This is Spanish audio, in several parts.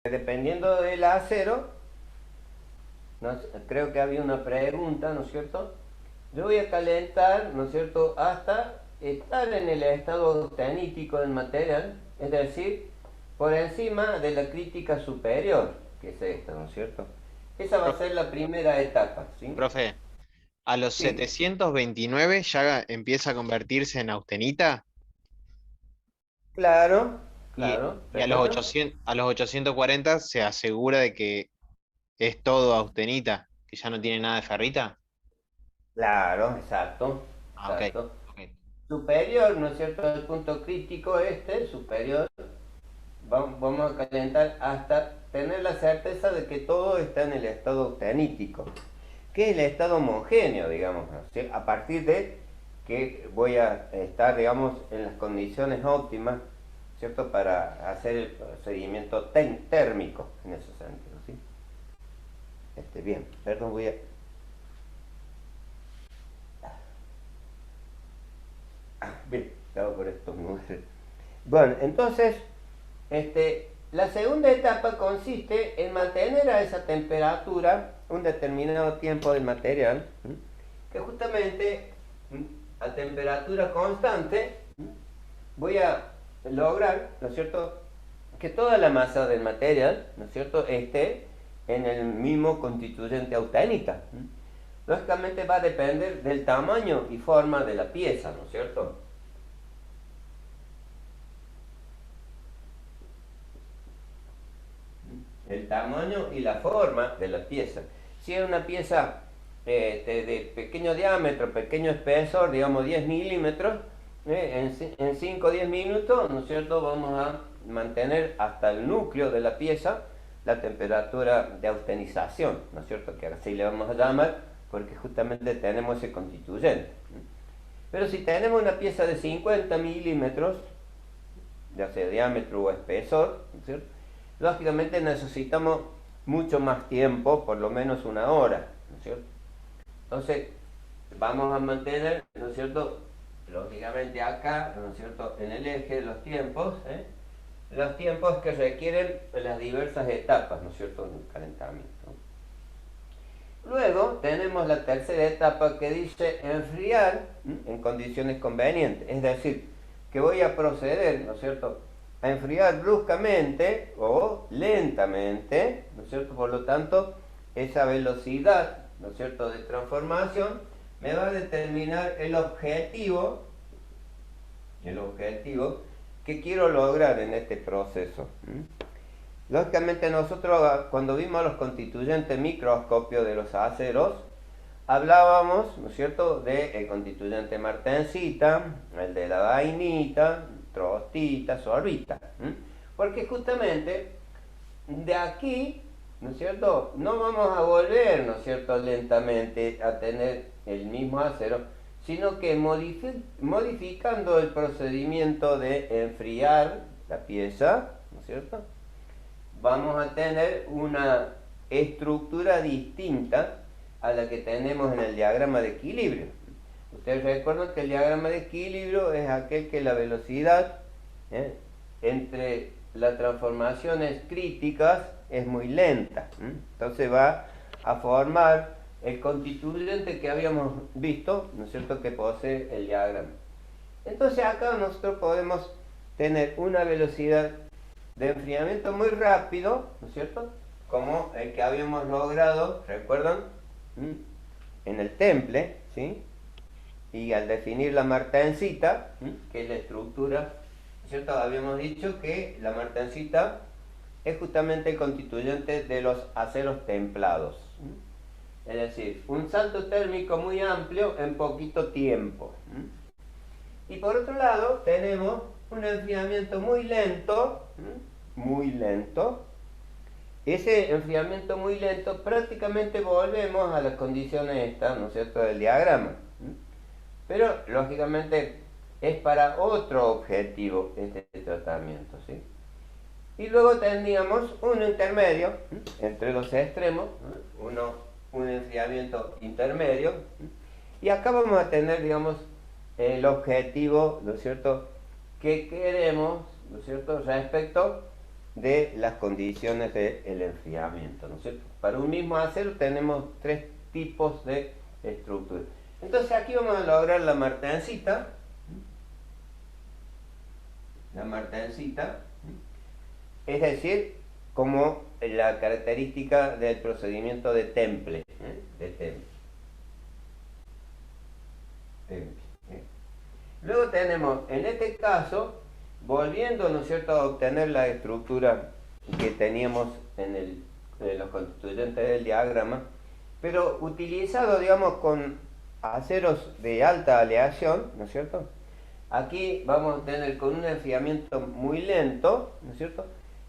dependiendo del acero, creo que había una pregunta, ¿no es cierto? Yo voy a calentar, ¿no es cierto?, hasta estar en el estado austenítico del material, es decir, por encima de la crítica superior, que es esta, ¿no es cierto? Esa va a Profe, ser la primera etapa, ¿sí? profe, a los Sí, 729 ya empieza a convertirse en austenita claro, y, claro, y a los ¿recuerdan? 840 se asegura de que es todo austenita, que ya no tiene nada de ferrita. Claro, exacto, Ah, ok, exacto. ok. Superior, ¿no es cierto?, el punto crítico este, superior, vamos a calentar hasta tener la certeza de que todo está en el estado austenítico, que es el estado homogéneo, digamos, ¿sí? A partir de que voy a estar, digamos, en las condiciones óptimas, ¿cierto?, para hacer el procedimiento térmico en ese sentido, ¿sí? Bien, perdón, voy a... Bien, estaba por esto. Bueno, entonces, la segunda etapa consiste en mantener a esa temperatura un determinado tiempo del material, que justamente a temperatura constante voy a lograr, ¿no es cierto?, que toda la masa del material, ¿no es cierto?, esté en el mismo constituyente auténita. Lógicamente va a depender del tamaño y forma de la pieza, ¿no es cierto? El tamaño y la forma de la pieza. Si es una pieza de pequeño diámetro, pequeño espesor, digamos 10 milímetros, en 5 o 10 minutos, ¿no es cierto?, vamos a mantener hasta el núcleo de la pieza la temperatura de austenización, ¿no es cierto?, que así le vamos a llamar porque justamente tenemos ese constituyente. Pero si tenemos una pieza de 50 milímetros, ya sea diámetro o espesor, ¿no es cierto?, lógicamente necesitamos mucho más tiempo, por lo menos una hora, ¿no es cierto? Entonces, vamos a mantener, ¿no es cierto?, lógicamente acá, ¿no es cierto?, en el eje de los tiempos que requieren las diversas etapas, ¿no es cierto?, del calentamiento. Luego tenemos la tercera etapa que dice enfriar en condiciones convenientes, es decir, que voy a proceder, ¿no es cierto?, a enfriar bruscamente o lentamente, ¿no es cierto? Por lo tanto, esa velocidad, ¿no es cierto?, de transformación me va a determinar el objetivo que quiero lograr en este proceso. Lógicamente nosotros cuando vimos los constituyentes microscopio de los aceros, hablábamos, ¿no es cierto?, del constituyente martensita, el de la vainita, trostita, sorbita. Porque justamente de aquí, ¿no es cierto?, no vamos a volver, ¿no es cierto?, lentamente a tener el mismo acero, sino que modificando el procedimiento de enfriar la pieza, ¿no es cierto?, vamos a tener una estructura distinta a la que tenemos en el diagrama de equilibrio. Ustedes recuerdan que el diagrama de equilibrio es aquel que la velocidad ¿eh? entre las transformaciones críticas es muy lenta. Entonces va a formar el constituyente que habíamos visto, ¿no es cierto?, que posee el diagrama. Entonces acá nosotros podemos tener una velocidad de enfriamiento muy rápido, ¿no es cierto?, como el que habíamos logrado, ¿recuerdan? En el temple, ¿sí? Y al definir la martensita, que es la estructura, ¿no es cierto?, habíamos dicho que la martensita es justamente el constituyente de los aceros templados. Es decir, un salto térmico muy amplio en poquito tiempo. Y por otro lado, tenemos un enfriamiento muy lento. Ese enfriamiento muy lento, prácticamente volvemos a las condiciones estas, ¿no es cierto?, del diagrama. Pero, lógicamente, es para otro objetivo este tratamiento, ¿sí? Y luego tendríamos un intermedio entre los extremos, un enfriamiento intermedio. Y acá vamos a tener, digamos, el objetivo, ¿no es cierto?, que queremos, ¿no es cierto?, respecto de las condiciones del enfriamiento, ¿no es cierto? Para un mismo acero tenemos tres tipos de estructura. Entonces aquí vamos a lograr la martensita, es decir, como la característica del procedimiento de Temple, de Temple. Luego tenemos, en este caso, volviendo, ¿no es cierto?, a obtener la estructura que teníamos en los constituyentes del diagrama, pero utilizado, digamos, con aceros de alta aleación, ¿no es cierto? Aquí vamos a tener con un enfriamiento muy lento, ¿no es cierto?,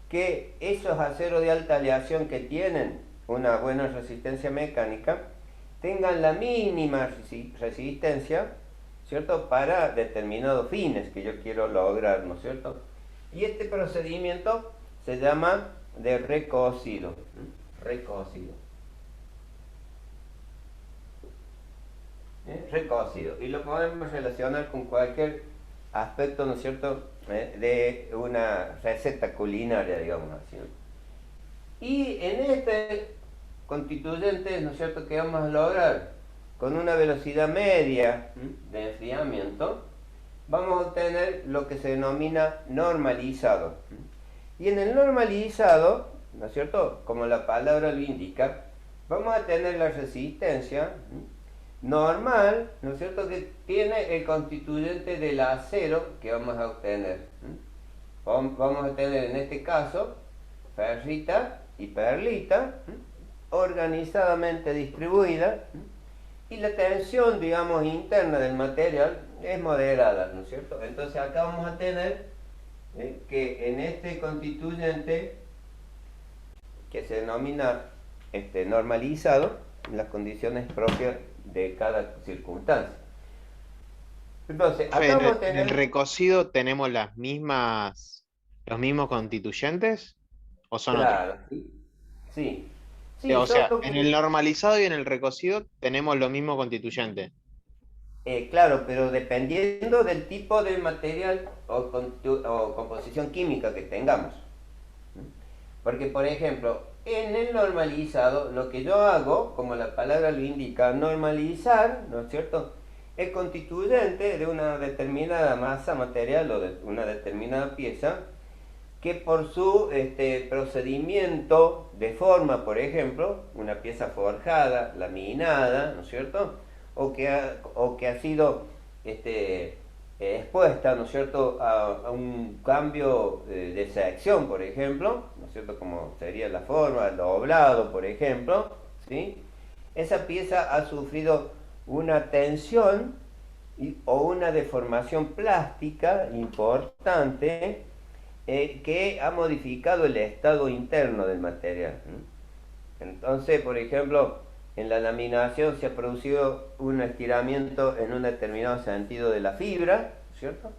que esos aceros de alta aleación que tienen una buena resistencia mecánica tengan la mínima resistencia, ¿cierto?, para determinados fines que yo quiero lograr, ¿no es cierto? Y este procedimiento se llama de recocido. Recocido. Y lo podemos relacionar con cualquier aspecto, ¿no es cierto?, de una receta culinaria, digamos así, ¿no? Y en este constituyente, ¿no es cierto?, que vamos a lograr con una velocidad media de enfriamiento, vamos a obtener lo que se denomina normalizado. Y en el normalizado, ¿no es cierto?, como la palabra lo indica, vamos a tener la resistencia normal, ¿no es cierto?, que tiene el constituyente del acero que vamos a obtener. Vamos a tener en este caso ferrita y perlita organizadamente distribuida, y la tensión, digamos, interna del material es moderada, ¿no es cierto? Entonces acá vamos a tener que en este constituyente que se denomina normalizado, las condiciones propias de cada circunstancia. Entonces, acá vamos a En el tener... recocido tenemos los mismos constituyentes o son otros. Claro, sí. Sí, O sea, solo en el que... normalizado y en el recocido tenemos los mismos constituyentes. claro, pero dependiendo del tipo de material o composición química que tengamos. Porque, por ejemplo, en el normalizado, lo que yo hago, como la palabra lo indica, normalizar, ¿no es cierto?, el constituyente de una determinada masa material o de una determinada pieza, que por su procedimiento de forma, por ejemplo, una pieza forjada, laminada, ¿no es cierto?, o que ha sido expuesta, ¿no es cierto?, a un cambio de sección, por ejemplo, ¿no es cierto?, como sería la forma, el doblado, por ejemplo, ¿sí? Esa pieza ha sufrido una tensión o una deformación plástica importante que ha modificado el estado interno del material. Entonces, por ejemplo, en la laminación se ha producido un estiramiento en un determinado sentido de la fibra, ¿cierto?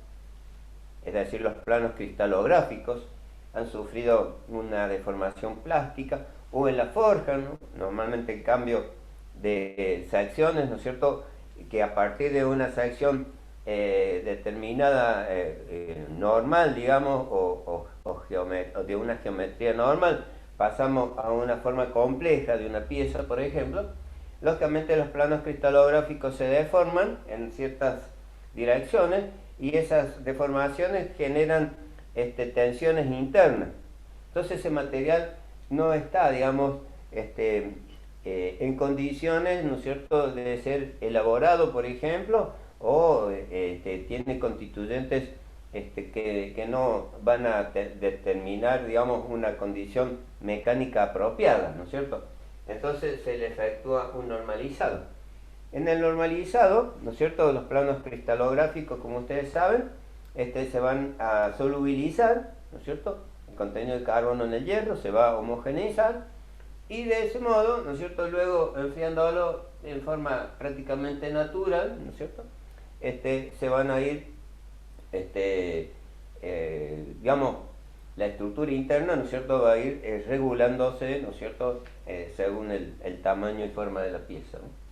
Es decir, los planos cristalográficos han sufrido una deformación plástica, o en la forja, ¿no?, normalmente el cambio de secciones, ¿no es cierto?, que a partir de una sección determinada normal, digamos, o de una geometría normal, pasamos a una forma compleja de una pieza, por ejemplo, lógicamente los planos cristalográficos se deforman en ciertas direcciones y esas deformaciones generan tensiones internas. Entonces ese material no está, digamos, en condiciones, ¿no es cierto?, de ser elaborado, por ejemplo, o tiene constituyentes que no van a determinar, digamos, una condición mecánica apropiada, ¿no es cierto? Entonces se le efectúa un normalizado. En el normalizado, ¿no es cierto?, los planos cristalográficos, como ustedes saben, se van a solubilizar, ¿no es cierto?, el contenido de carbono en el hierro se va a homogeneizar, y de ese modo, ¿no es cierto?, luego enfriándolo en forma prácticamente natural, ¿no es cierto?, se van a ir, digamos, la estructura interna, ¿no es cierto?, va a ir regulándose, ¿no es cierto?, según el tamaño y forma de la pieza, ¿no?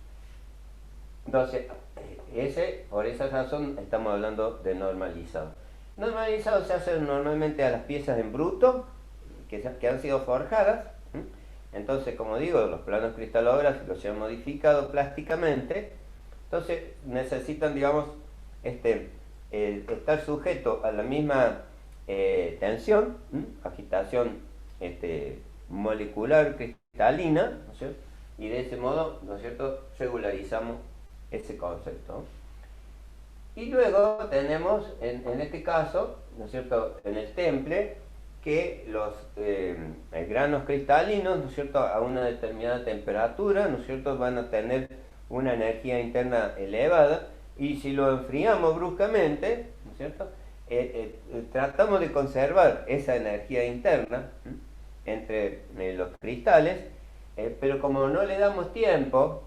Entonces, por esa razón estamos hablando de normalizado. Normalizado se hace normalmente a las piezas en bruto, que han sido forjadas. Entonces, como digo, los planos cristalográficos se han modificado plásticamente, entonces necesitan, digamos, estar sujetos a la misma tensión, agitación molecular cristalina, ¿no es cierto? Y de ese modo, ¿no es cierto?, regularizamos ese concepto. Y luego tenemos, en este caso, ¿no es cierto?, en el temple, que los granos cristalinos, ¿no es cierto?, a una determinada temperatura, ¿no es cierto?, van a tener una energía interna elevada, y si lo enfriamos bruscamente, ¿no es cierto?, tratamos de conservar esa energía interna entre los cristales, pero como no le damos tiempo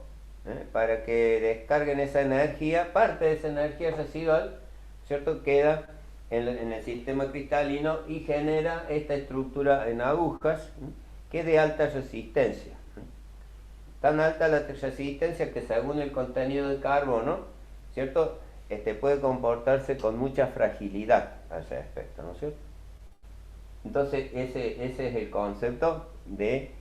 para que descarguen esa energía, parte de esa energía residual, ¿cierto?, queda en el sistema cristalino y genera esta estructura en agujas que es de alta resistencia. Tan alta la resistencia que según el contenido de carbono, ¿cierto?, puede comportarse con mucha fragilidad a ese aspecto, ¿no es cierto? Entonces ese es el concepto de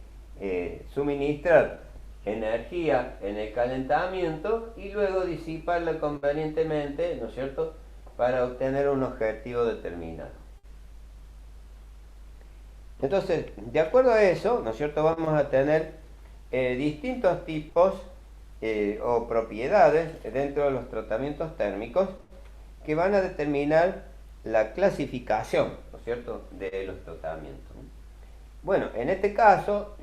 suministrar energía en el calentamiento y luego disiparla convenientemente, ¿no es cierto?, para obtener un objetivo determinado. Entonces, de acuerdo a eso, ¿no es cierto?, vamos a tener distintos tipos o propiedades dentro de los tratamientos térmicos que van a determinar la clasificación, ¿no es cierto?, de los tratamientos. Bueno, en este caso,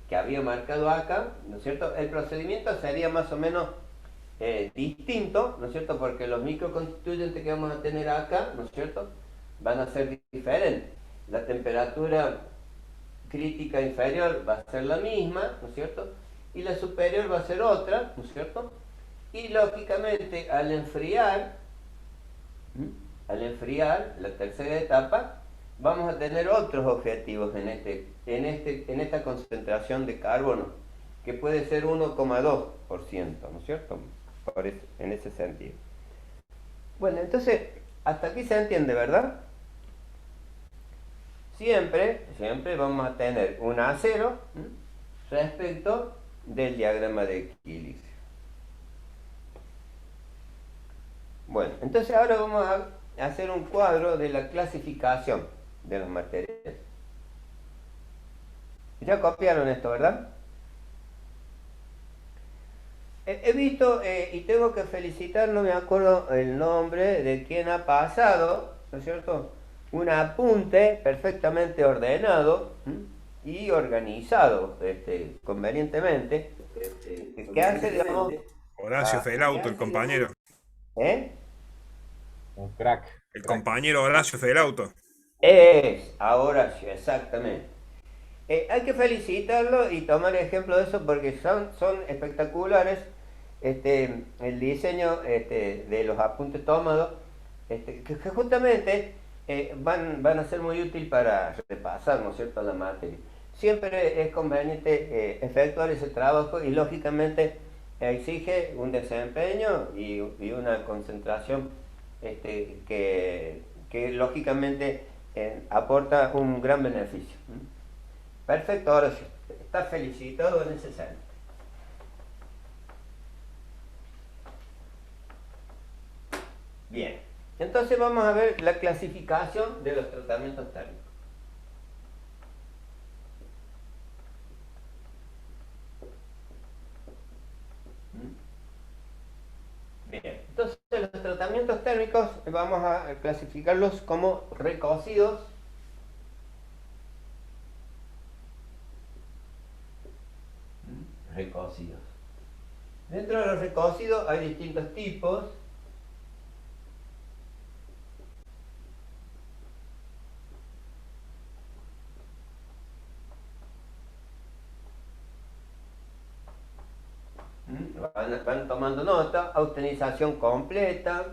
que había marcado acá, ¿no es cierto?, el procedimiento sería más o menos distinto, ¿no es cierto?, porque los microconstituyentes que vamos a tener acá, ¿no es cierto?, van a ser diferentes. La temperatura crítica inferior va a ser la misma, ¿no es cierto?, y la superior va a ser otra, ¿no es cierto?, y lógicamente al enfriar la tercera etapa, vamos a tener otros objetivos en esta concentración de carbono, que puede ser 1,2%, ¿no es cierto?, en ese sentido. Bueno, entonces, hasta aquí se entiende, ¿verdad? Siempre vamos a tener un A0 respecto del diagrama de equilibrio. Bueno, entonces ahora vamos a hacer un cuadro de la clasificación de los materiales. Ya copiaron esto, ¿verdad? He visto, y tengo que felicitar, no me acuerdo el nombre de quien ha pasado, ¿no es cierto?, un apunte perfectamente ordenado y organizado convenientemente, que hace, digamos... Horacio Felauto, el compañero. ¿Eh? Un crack. El compañero Horacio Felauto. Ahora sí, exactamente. Hay que felicitarlo y tomar ejemplo de eso porque son espectaculares el diseño de los apuntes tomados, que justamente van a ser muy útil para repasar, ¿no es cierto?, la materia. Siempre es conveniente efectuar ese trabajo y lógicamente exige un desempeño y una concentración que lógicamente aporta un gran beneficio. Perfecto, ahora sí, estás felicitado en ese sentido. Bien, entonces vamos a ver la clasificación de los tratamientos térmicos. Bien, entonces los tratamientos térmicos vamos a clasificarlos como recocidos, Dentro de los recocidos hay distintos tipos. Van tomando nota: austenización completa,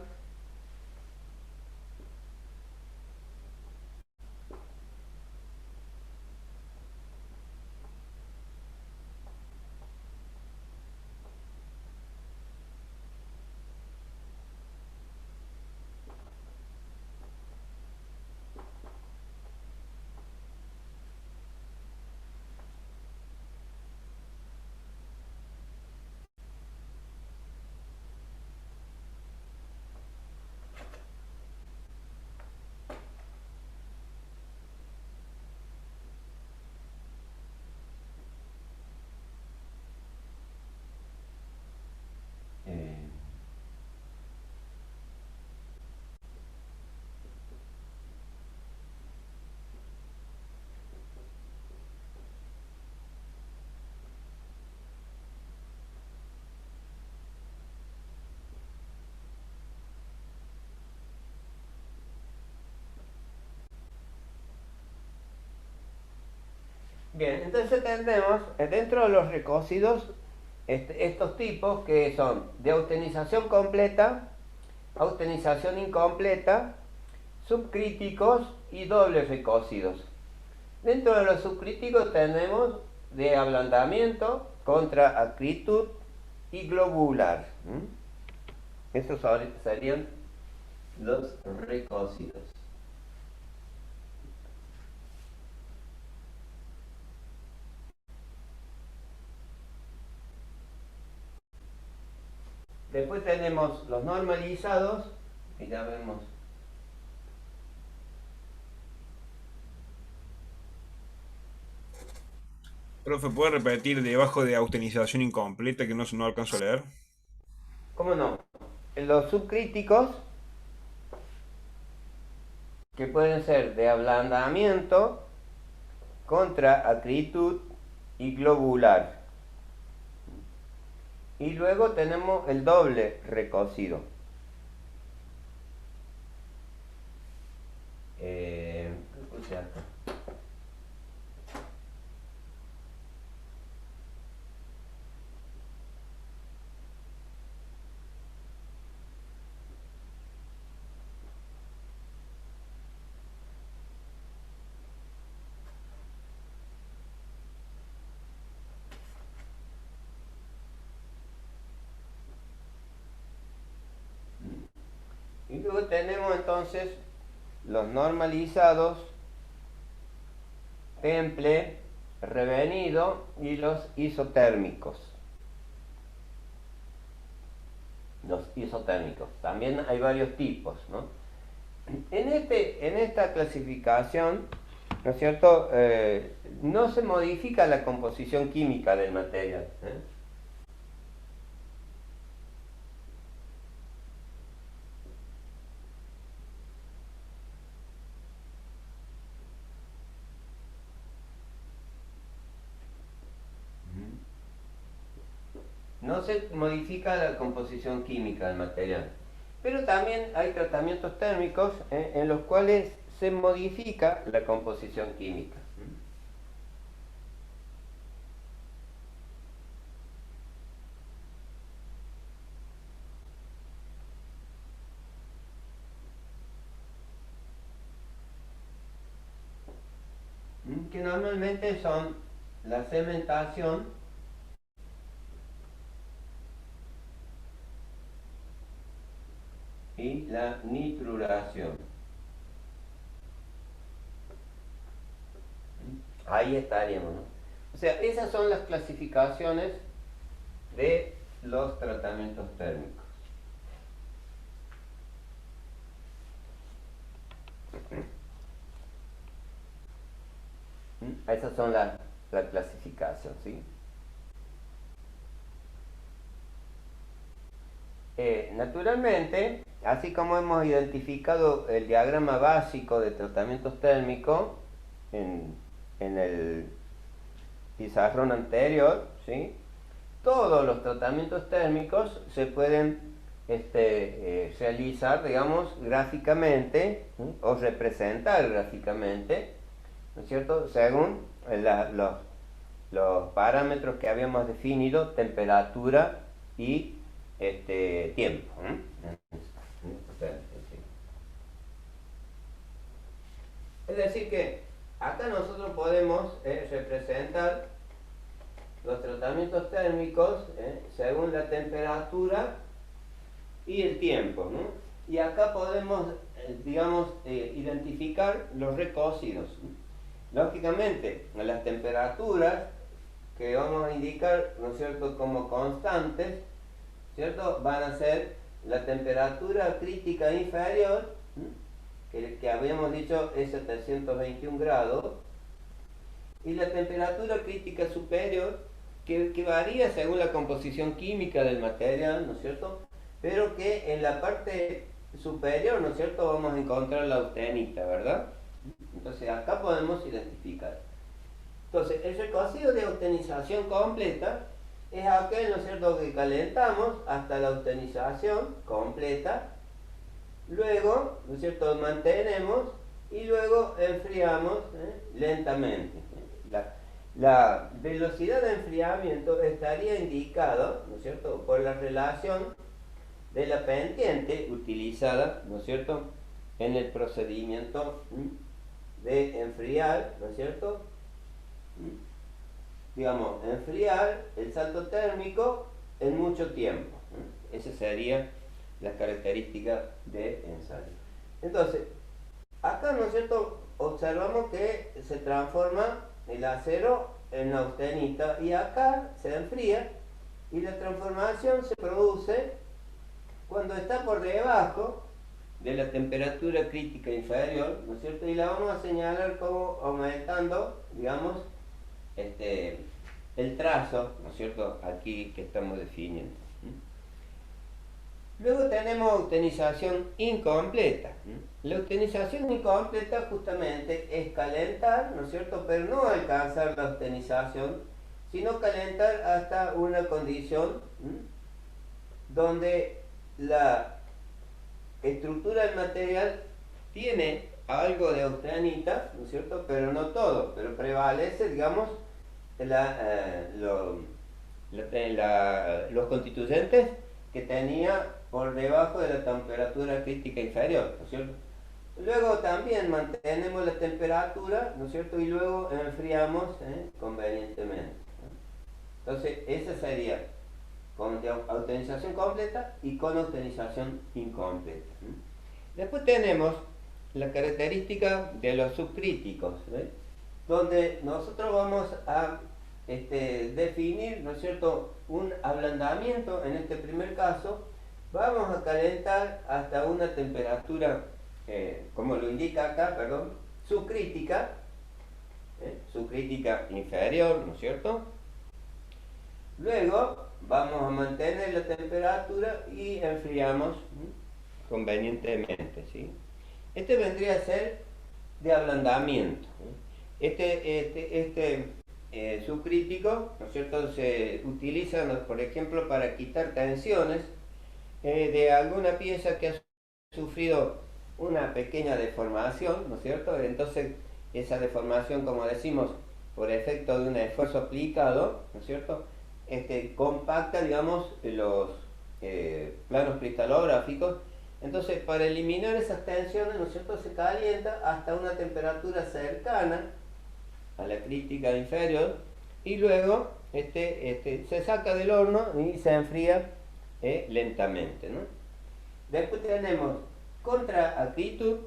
Bien, entonces tenemos dentro de los recocidos estos tipos que son de autenización completa, autenización incompleta, subcríticos y dobles recocidos. Dentro de los subcríticos tenemos de ablandamiento, contra acritud y globular. Esos serían los recocidos. Después tenemos los normalizados, y ya vemos. Profe, ¿puede repetir debajo de autenización incompleta que no alcanzo a leer? ¿Cómo no? Los subcríticos, que pueden ser de ablandamiento, contra acritud y globular. Y luego tenemos el doble recocido. Escucha acá. Y luego tenemos entonces los normalizados, temple, revenido y los isotérmicos. Los isotérmicos. También hay varios tipos, ¿no? En esta clasificación, ¿no es cierto? No se modifica la composición química del material, ¿eh? No se modifica la composición química del material. Pero también hay tratamientos térmicos en los cuales se modifica la composición química. Que normalmente son la cementación y la nitruración. Ahí estaríamos, ¿no? O sea, esas son las clasificaciones de los tratamientos térmicos. Esas son la clasificación, ¿sí? Naturalmente, así como hemos identificado el diagrama básico de tratamientos térmicos en el pizarrón anterior, ¿sí? Todos los tratamientos térmicos se pueden realizar, digamos, gráficamente, ¿sí? O representar gráficamente, ¿no es cierto?, según los parámetros que habíamos definido, temperatura y tiempo. Es decir que acá nosotros podemos representar los tratamientos térmicos según la temperatura y el tiempo, ¿no? Y acá podemos, digamos, identificar los recocidos. Lógicamente, las temperaturas que vamos a indicar, ¿no es cierto?, como constantes, ¿cierto?, van a ser la temperatura crítica inferior, que habíamos dicho es 721 grados, y la temperatura crítica superior, que varía según la composición química del material, ¿no es cierto?, pero que en la parte superior, ¿no es cierto?, vamos a encontrar la austenita, ¿verdad? Entonces acá podemos identificar. Entonces, el recocido de austenización completa es aquel, ¿no es cierto?, que calentamos hasta la austenización completa, luego, ¿no es cierto?, mantenemos y luego enfriamos lentamente. la velocidad de enfriamiento estaría indicado, ¿no es cierto?, por la relación de la pendiente utilizada, ¿no es cierto?, en el procedimiento de enfriar, ¿no es cierto?, digamos, enfriar el salto térmico en mucho tiempo. Esa sería la característica de ensayo. Entonces, acá, ¿no es cierto?, observamos que se transforma el acero en austenita y acá se enfría y la transformación se produce cuando está por debajo de la temperatura crítica inferior, ¿no es cierto? Y la vamos a señalar como aumentando, digamos, el trazo, ¿no es cierto?, aquí que estamos definiendo. Luego tenemos autenización incompleta. La autenización incompleta justamente es calentar, ¿no es cierto?, pero no alcanzar la autenización, sino calentar hasta una condición donde la estructura del material tiene algo de austenita, ¿no es cierto?, pero no todo, pero prevalece, digamos, los constituyentes que tenía por debajo de la temperatura crítica inferior, ¿no es cierto? Luego también mantenemos la temperatura, ¿no es cierto?, y luego enfriamos convenientemente. Entonces, esa sería con autenización completa y con autenización incompleta. Después tenemos la característica de los subcríticos, donde nosotros vamos a definir, ¿no es cierto?, un ablandamiento. En este primer caso vamos a calentar hasta una temperatura, como lo indica acá, perdón, subcrítica, subcrítica inferior, ¿no es cierto? Luego vamos a mantener la temperatura y enfriamos convenientemente, ¿sí? Este vendría a ser de ablandamiento. Subcrítico, ¿no es cierto?, se utiliza, por ejemplo, para quitar tensiones de alguna pieza que ha sufrido una pequeña deformación, ¿no es cierto? Entonces, esa deformación, como decimos, por efecto de un esfuerzo aplicado, ¿no es cierto?, compacta, digamos, los planos cristalográficos. Entonces, para eliminar esas tensiones, ¿no es cierto?, se calienta hasta una temperatura cercana a la crítica inferior y luego se saca del horno y se enfría lentamente, ¿no? Después tenemos contraacritud,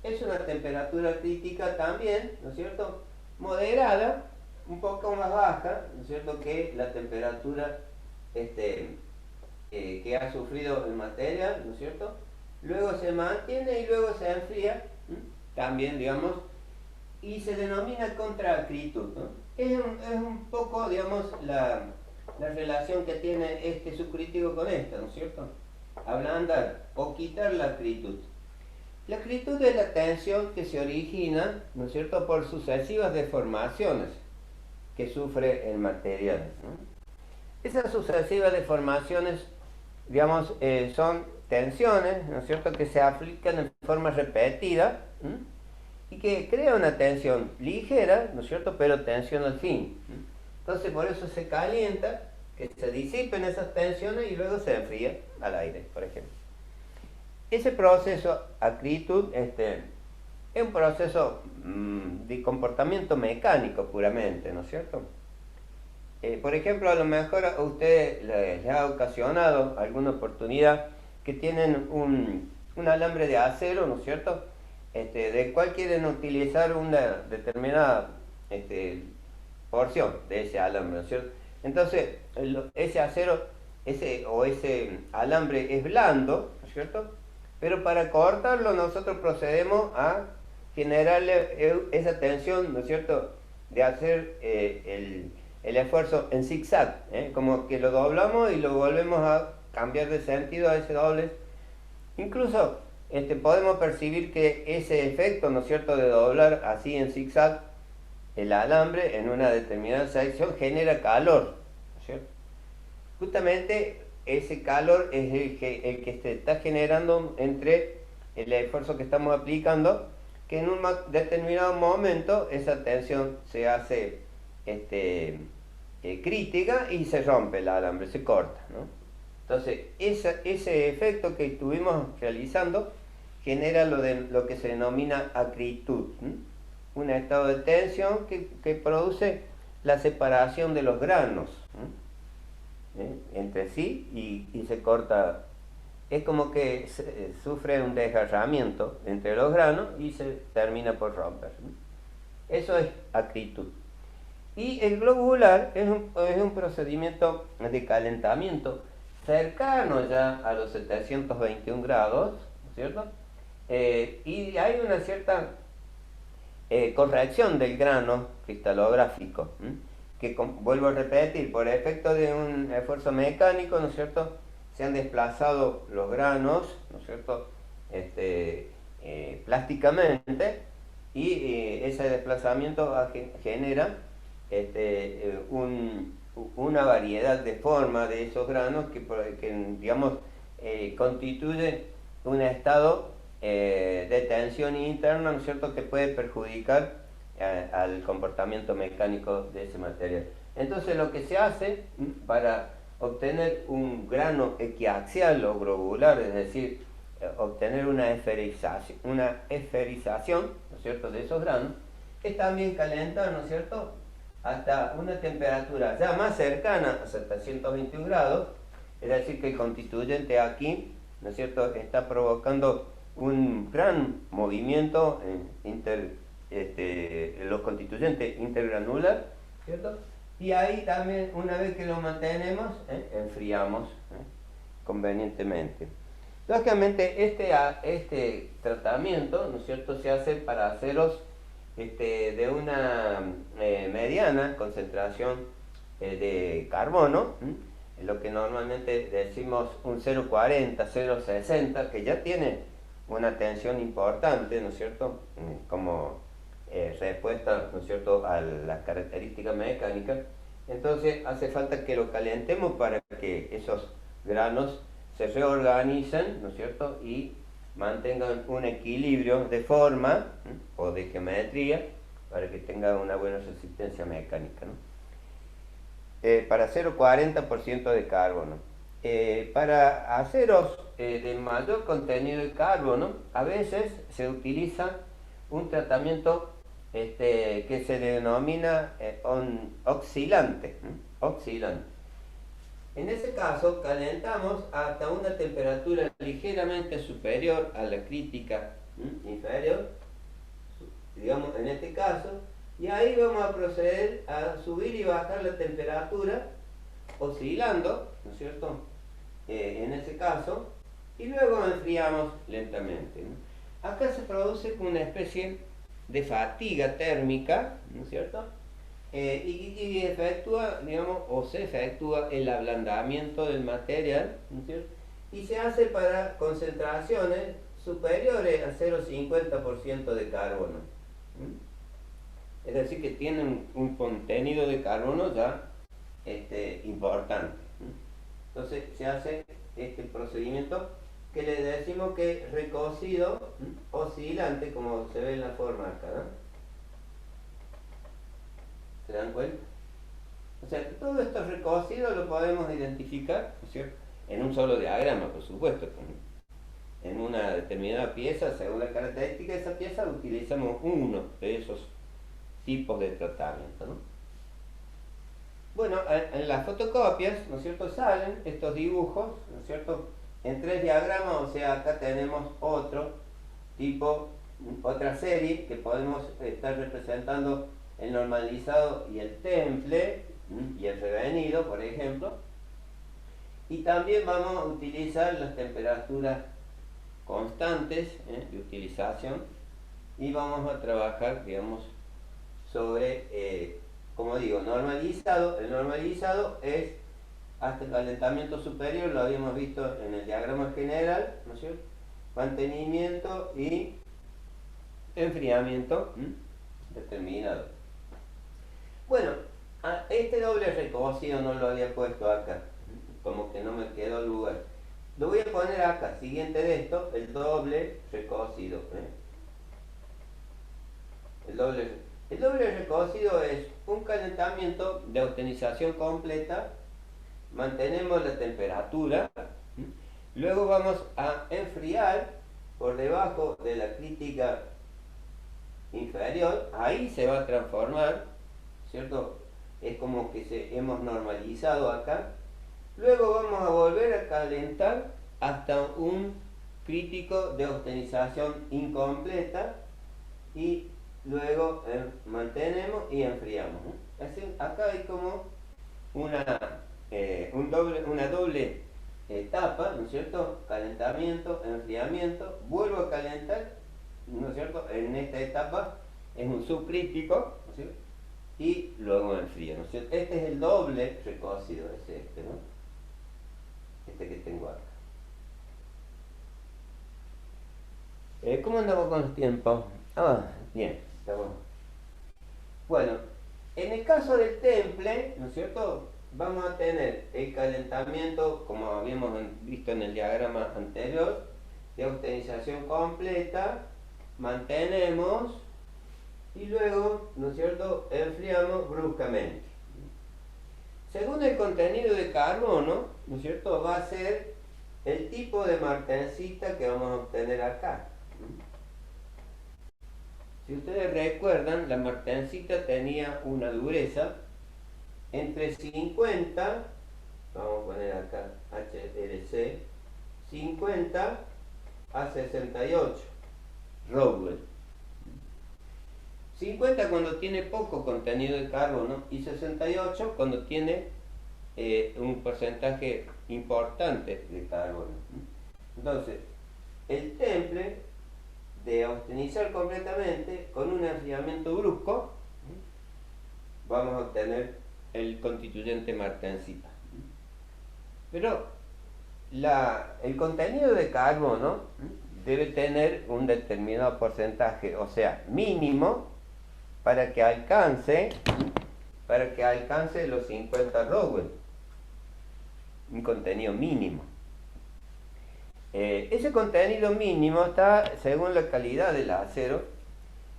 es una temperatura crítica también, ¿no es cierto?, moderada, un poco más baja, ¿no es cierto?, que la temperatura que ha sufrido el material, ¿no es cierto? Luego se mantiene y luego se enfría, también, digamos, y se denomina contraacritud, ¿no? Es un poco, digamos, la relación que tiene este subcrítico con esta, ¿no es cierto? Ablandar o quitar la acritud. La acritud es la tensión que se origina, ¿no es cierto?, por sucesivas deformaciones que sufre el material, ¿no? Esas sucesivas deformaciones, digamos, son tensiones, ¿no es cierto?, que se aplican en forma repetida y que crea una tensión ligera, ¿no es cierto?, pero tensión al fin. Entonces, por eso se calienta, que se disipen esas tensiones y luego se enfría al aire, por ejemplo. Ese proceso, acritud, es un proceso de comportamiento mecánico puramente, ¿no es cierto? Por ejemplo, a lo mejor a usted les ha ocasionado alguna oportunidad que tienen un alambre de acero, ¿no es cierto?, de cual quieren utilizar una determinada porción de ese alambre, ¿no es cierto? Entonces, ese acero, ese alambre es blando, ¿no es cierto?, pero para cortarlo nosotros procedemos a generarle esa tensión, ¿no es cierto?, de hacer el esfuerzo en zigzag, como que lo doblamos y lo volvemos a cambiar de sentido a ese doble. Incluso podemos percibir que ese efecto, ¿no es cierto?, de doblar así en zigzag el alambre en una determinada sección genera calor, ¿no es cierto? Justamente ese calor es el que se está generando entre el esfuerzo que estamos aplicando, que en un determinado momento esa tensión se hace crítica y se rompe el alambre, se corta, ¿no? Entonces, ese efecto que estuvimos realizando genera lo que se denomina acritud, ¿sí? Un estado de tensión que produce la separación de los granos, entre sí y se corta. Es como que sufre un desgarramiento entre los granos y se termina por romper, ¿sí? Eso es acritud. Y el globular es un procedimiento de calentamiento cercano ya a los 721 grados, ¿no es cierto? Y hay una cierta corrección del grano cristalográfico, que vuelvo a repetir, por efecto de un esfuerzo mecánico, ¿no es cierto?, se han desplazado los granos, ¿no es cierto?, plásticamente, y ese desplazamiento genera una variedad de formas de esos granos que digamos, constituye un estado de tensión interna, ¿no es cierto?, que puede perjudicar al comportamiento mecánico de ese material. Entonces lo que se hace para obtener un grano equiaxial o globular, es decir, obtener una esferización, ¿no es cierto?, de esos granos, es también calentar, ¿no es cierto?, hasta una temperatura ya más cercana a 721 grados, es decir, que el constituyente aquí, ¿no es cierto?, está provocando un gran movimiento los constituyentes intergranular, ¿cierto? Y ahí también, una vez que lo mantenemos, enfriamos convenientemente. Lógicamente, este tratamiento, ¿no es cierto?, se hace para aceros de una mediana concentración de carbono, lo que normalmente decimos un 0,40, 0,60, que ya tiene una tensión importante, ¿no es cierto?, como respuesta, ¿no es cierto?, a las características mecánicas. Entonces hace falta que lo calentemos para que esos granos se reorganicen, ¿no es cierto?, y mantengan un equilibrio de forma o de geometría para que tengan una buena resistencia mecánica, ¿no? Para 0,40% de carbono. Para aceros de mayor contenido de carbono, a veces se utiliza un tratamiento que se denomina oxidante. En ese caso, calentamos hasta una temperatura ligeramente superior a la crítica inferior, digamos en este caso, y ahí vamos a proceder a subir y bajar la temperatura, oscilando, ¿no es cierto?, en ese caso, y luego enfriamos lentamente, ¿no? Acá se produce una especie de fatiga térmica, ¿no es cierto?, y efectúa, digamos, o se efectúa el ablandamiento del material, ¿no es cierto?, y se hace para concentraciones superiores a 0,50% de carbono. Es decir, que tienen un contenido de carbono ya importante. Entonces se hace este procedimiento que le decimos que es recocido oscilante, como se ve en la forma acá, ¿no? ¿Se dan cuenta? O sea, todo esto recocido lo podemos identificar, ¿no es cierto?, en un solo diagrama, por supuesto. En una determinada pieza, según la característica de esa pieza, utilizamos uno de esos tipos de tratamiento, ¿no? Bueno, en las fotocopias, ¿no es cierto?, salen estos dibujos, ¿no es cierto?, en 3 diagramas. O sea, acá tenemos otro tipo, otra serie que podemos estar representando el normalizado y el temple y el revenido, por ejemplo. Y también vamos a utilizar las temperaturas constantes de utilización, y vamos a trabajar, digamos, sobre, como digo, normalizado. El normalizado es hasta el calentamiento superior, lo habíamos visto en el diagrama general, ¿no es cierto?, mantenimiento y enfriamiento determinado. Bueno, este doble recocido no lo había puesto acá, como que no me quedó lugar. Lo voy a poner acá, siguiente de esto, el doble recocido. El doble recocido es un calentamiento de austenización completa, mantenemos la temperatura, luego vamos a enfriar por debajo de la crítica inferior, ahí se va a transformar, ¿cierto? Es como que hemos normalizado acá. Luego vamos a volver a calentar hasta un crítico de austenización incompleta y luego mantenemos y enfriamos, ¿no? Así, acá hay como una doble etapa, ¿no es cierto? Calentamiento, enfriamiento, vuelvo a calentar, ¿no es cierto? En esta etapa es un subcrítico, ¿no es cierto? Y luego enfrío, ¿no es cierto? Este es el doble recocido, es este, ¿no? Este que tengo acá. ¿Cómo andamos con los tiempos? Bien, está bueno. Bueno, en el caso del temple, ¿no es cierto? Vamos a tener el calentamiento, como habíamos visto en el diagrama anterior, de austenización completa, mantenemos y luego, ¿no es cierto?, enfriamos bruscamente. Según el contenido de carbono, ¿no es cierto?, va a ser el tipo de martensita que vamos a obtener acá. Si ustedes recuerdan, la martensita tenía una dureza entre 50, vamos a poner acá HLC, 50 a 68 Rowell. 50 cuando tiene poco contenido de carbono y 68 cuando tiene un porcentaje importante de carbono. Entonces, el temple de austenizar completamente con un enfriamiento brusco, vamos a obtener el constituyente martensita. Pero el contenido de carbono debe tener un determinado porcentaje, o sea, mínimo, para que alcance los 50 Rowell. Un contenido mínimo. Ese contenido mínimo está, según la calidad del acero,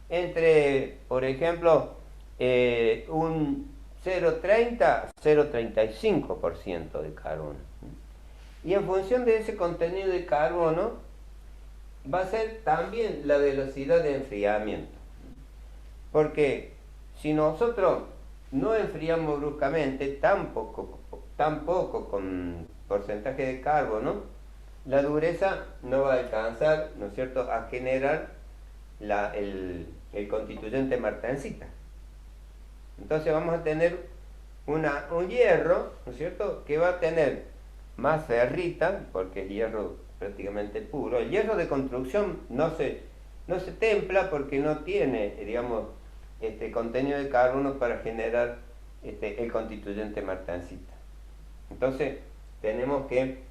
entre, por ejemplo, un 0,30 a 0,35% de carbono. Y en función de ese contenido de carbono, va a ser también la velocidad de enfriamiento. Porque si nosotros no enfriamos bruscamente, tampoco con porcentaje de carbono, la dureza no va a alcanzar, ¿no es cierto?, a generar el constituyente martensita. Entonces vamos a tener un hierro, ¿no es cierto?, que va a tener más ferrita, porque es hierro prácticamente puro. El hierro de construcción no se templa porque no tiene, digamos, contenido de carbono para generar el constituyente martensita. Entonces tenemos que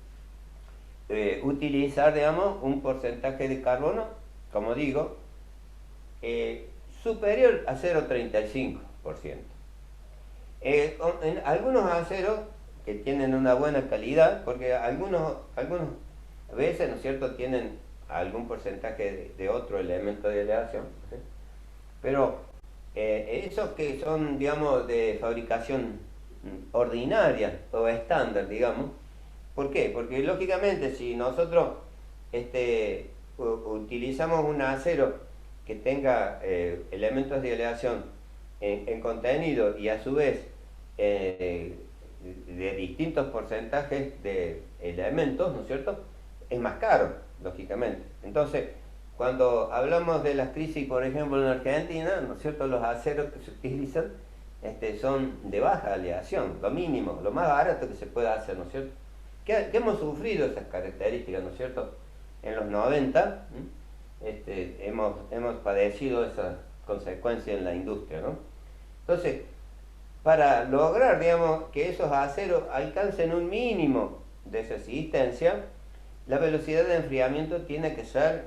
utilizar, digamos, un porcentaje de carbono, como digo, superior a 0,35%. En algunos aceros que tienen una buena calidad, porque algunos veces, ¿no es cierto?, tienen algún porcentaje de otro elemento de aleación, ¿sí? Pero esos que son, digamos, de fabricación ordinaria o estándar, digamos. ¿Por qué? Porque lógicamente si nosotros utilizamos un acero que tenga elementos de aleación en contenido y a su vez de distintos porcentajes de elementos, ¿no es cierto?, es más caro, lógicamente. Entonces, cuando hablamos de las crisis, por ejemplo, en Argentina, ¿no es cierto?, los aceros que se utilizan son de baja aleación, lo mínimo, lo más barato que se puede hacer, ¿no es cierto? Que hemos sufrido esas características, ¿no es cierto? En los 90 hemos padecido esas consecuencias en la industria, ¿no? Entonces, para lograr, digamos, que esos aceros alcancen un mínimo de resistencia, la velocidad de enfriamiento tiene que ser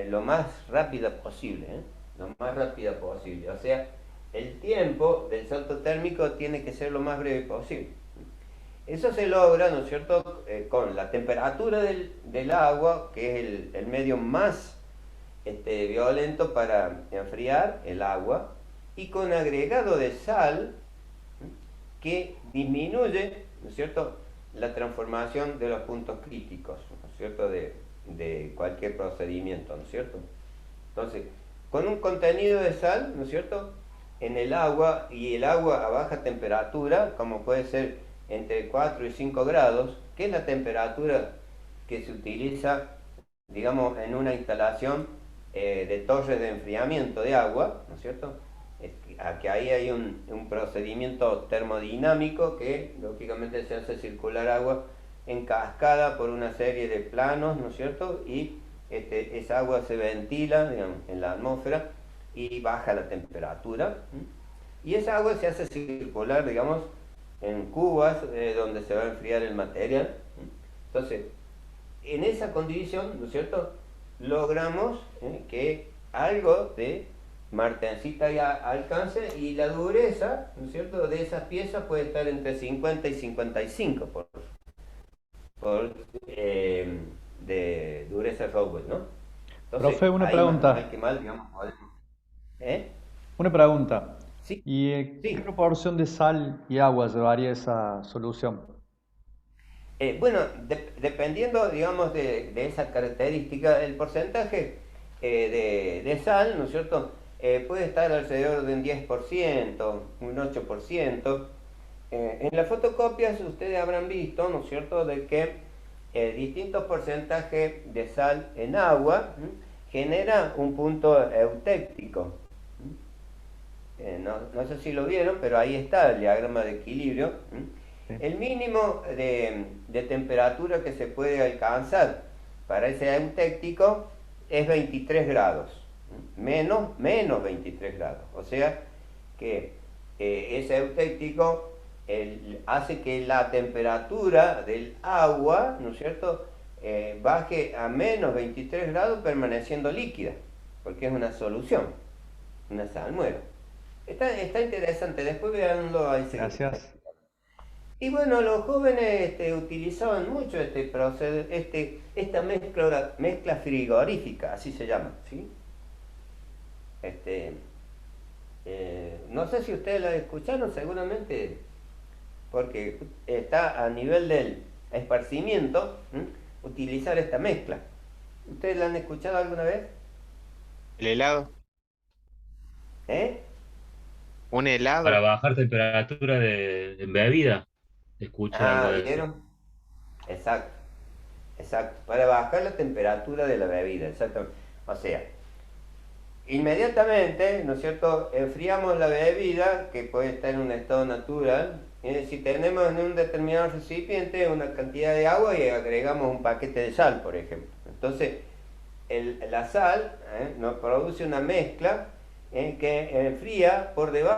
lo más rápida posible, lo más rápida posible. O sea, el tiempo del salto térmico tiene que ser lo más breve posible. Eso se logra, ¿no es cierto?, con la temperatura del agua, que es el medio más violento para enfriar el agua, y con agregado de sal que disminuye, ¿no es cierto?, la transformación de los puntos críticos, ¿no es cierto?, de cualquier procedimiento, ¿no es cierto? Entonces, con un contenido de sal, ¿no es cierto?, en el agua, y el agua a baja temperatura, como puede ser entre 4 y 5 grados, que es la temperatura que se utiliza, digamos, en una instalación de torres de enfriamiento de agua, ¿no es cierto? Aquí ahí hay un procedimiento termodinámico que lógicamente se hace circular agua en cascada por una serie de planos, ¿no es cierto? Y esa agua se ventila, digamos, en la atmósfera y baja la temperatura. Y esa agua se hace circular, digamos, en cubas donde se va a enfriar el material. Entonces, en esa condición, ¿no es cierto?, logramos que algo de martensita ya alcance, y la dureza, ¿no es cierto?, de esas piezas puede estar entre 50 y 55 de dureza Rowell, ¿no? Entonces, Profe, una ahí pregunta. mal que mal, digamos, podemos. ¿Eh? Una pregunta. Sí, ¿Y qué sí. proporción de sal y agua llevaría esa solución? Bueno, dependiendo, digamos, de esa característica, el porcentaje de sal, ¿no es cierto?, puede estar alrededor de un 10%, un 8%. En las fotocopias ustedes habrán visto, ¿no es cierto?, de que distintos porcentajes de sal en agua genera un punto eutéctico. No sé si lo vieron, pero ahí está el diagrama de equilibrio. Sí. El mínimo de temperatura que se puede alcanzar para ese eutéctico es 23 grados, menos 23 grados. O sea que ese eutéctico hace que la temperatura del agua, ¿no es cierto?, baje a menos 23 grados permaneciendo líquida, porque es una solución, una salmuera. Está interesante, después veanlo ahí. Gracias. Y bueno, los jóvenes utilizaban mucho este proceso, esta mezcla frigorífica, así se llama, ¿sí? No sé si ustedes la escucharon, seguramente, porque está a nivel del esparcimiento, utilizar esta mezcla. ¿Ustedes la han escuchado alguna vez? ¿El helado? ¿Eh? ¿Un Para helado? bajar temperatura de bebida. Escuché algo Ah, de eso. ¿vieron? Exacto, exacto. Para bajar la temperatura de la bebida, exactamente. O sea, inmediatamente, ¿no es cierto?, enfriamos la bebida, que puede estar en un estado natural. Si tenemos en un determinado recipiente una cantidad de agua y agregamos un paquete de sal, por ejemplo. Entonces, la sal nos produce una mezcla que enfría por debajo